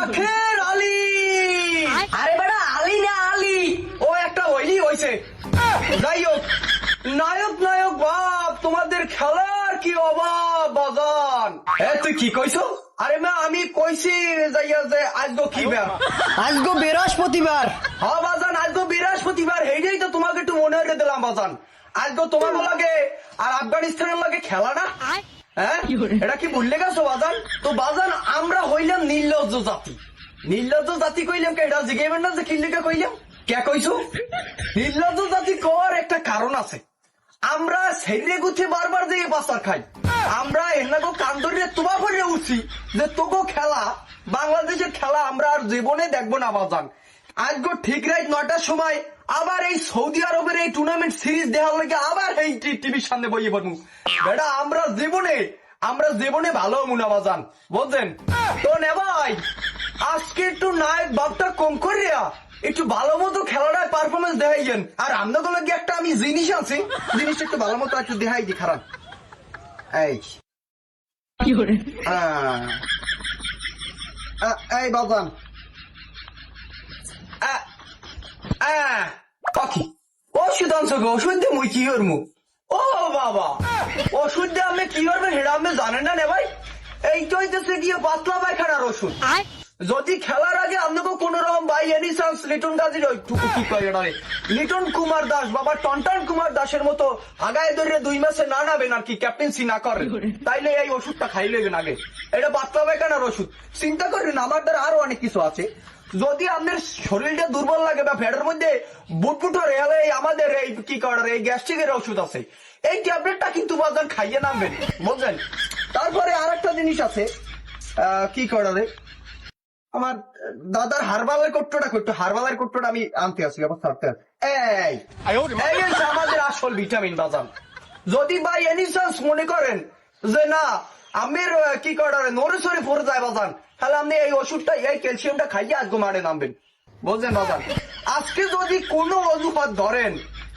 আখের আলী। আরে বেটা আলী না আলী, ও একটা হইলি হইছে। যাই হোক, নায়ক নায়ক বাপ, তোমাদের খেলার কি অভাব বাজান। তুই কি কইছো? আরে মা আমি কইছি যাইয়া যে আজগো কি বার, আজগো বৃহস্পতিবার। হ্যাঁ বাজান আজগো বৃহস্পতিবার, এইটাই তো তোমাকে একটু মনে রেখে দিলাম বাজান। আজগো তোমার লাগে আর আফগানিস্তানের লাগে খেলা না, হ্যাঁ এটা কি ভুললে গেছো বাজান? তো বাজান আমরা হইলাম নির্লজ্জ জাতি। নির্লজ্জ জাতি কইলাম কে, এটা জিগেবেন না যে কি লেগে কইলাম কে কইছো? নির্লজ্জ জাতি কর একটা কারণ আছে। আমরা সেরে গুছে বারবার দিয়ে বাসার খাই। আমরা এনাগো কান্দরে তোমা করে উঠছি যে তোগো খেলা, বাংলাদেশের খেলা আমরা আর জীবনে দেখবো না বাজান। আজগো ঠিক রাত 9টার সময় আবার এই সৌদি আরবের এই টুর্নামেন্ট সিরিজ দেখার লাগে আবার এই টিভির সামনে বইয়ে পড়বো। বেটা আমরা জীবনে ভালো মুনা বাজান, বুঝছেন তো? নে ভাই আজকে একটু নায়ক বাপটা কম করিয়া একটু ভালো মতো খেলাটায় পারফরমেন্স দেখাইছেন। আর আপনাদের লাগে একটা আমি জিনিস আছে, জিনিসটা একটু ভালো মতো একটু দেখাই দি খারাপ। এই বাজান পাখি ওষুধ আনছো গো, ওষুধ দিয়ে মুই কি করবো? ও বাবা ওষুধ দিয়ে আপনি কি করবেন সেটা আপনি জানেন না নে ভাই? এইটা হইতেছে গিয়ে পাতলা পায়খানার ওষুধ। যদি খেলার আগে আপনাকে কোন রকম বাই এনি চান্স লিটন দাসের কি কয় লিটন কুমার দাস বাবা টনটন কুমার দাসের মতো আগায় ধরে 2 মাসে না নাবেন আর কি, ক্যাপ্টেন্সি না করেন, তাইলে এই ওষুধটা খাই লেবেন আগে। এটা পাতলা পায়খানার ওষুধ। চিন্তা করেন আমার দ্বারা আরো অনেক কিছু আছে। যদি আপনার শরীরটা দুর্বল লাগে বা পেটের মধ্যে বুটবুটর এলে আমাদের এই কি করার এই গ্যাস্ট্রিকের ওষুধ আছে, এই ট্যাবলেটটা কিন্তু বাজার খাইয়ে নামবেন, বুঝলেন? তারপরে আর একটা জিনিস আছে, কি করারে আমার দাদার হারবালের কোট্টোটা আমি আনতে আসি ব্যবস্থা করতে। এই আমাদের আসল ভিটামিন বাজান। যদি বাই এনি চান্স মনে করেন যে না আমের কি করারে নড়ে সরে পড়ে যায় বাজান, তাহলে আপনি এই ওষুধটা এই ক্যালসিয়ামটা খাইয়ে আজকে মারে নামবেন, বুঝলেন বাজান? আজকে যদি কোনো অজুহাত ধরেন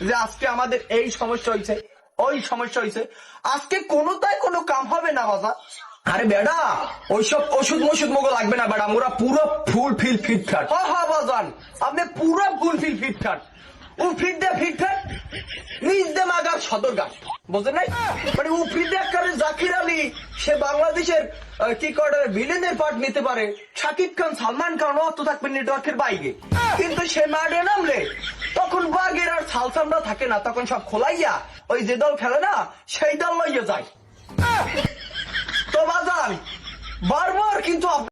যে আজকে আমাদের এই সমস্যা হয়েছে ওই সমস্যা হয়েছে, আজকে কোনোটাই কোনো কাম হবে না বাজান। আরে বেড়া ওইসব ওষুধ মগো লাগবে না বেড়া, মোরা পুরো ফুল ফিল ফিটফাট। হ্যাঁ বাজান আপনি পুরো ফুল ফিল ফিটফাট, ও ফিট দে ফিটফাট নিজ দে মাগার সদরঘাট, বুঝলেন নাই? মানে ও ফিট দে করে জাকির আলী সে বাংলাদেশের কি করে ভিলেনের পার্ট নিতে পারে, শাকিব খান সালমান খান অত থাকবে নেটওয়ার্কের বাইরে, কিন্তু সে মাঠে নামলে তখন বাঘের আর সালসামরা থাকে না, তখন সব খোলাইয়া ওই যে দল খেলে না সেই দল লইয়া যায়। তো বাজান বারবার কিন্তু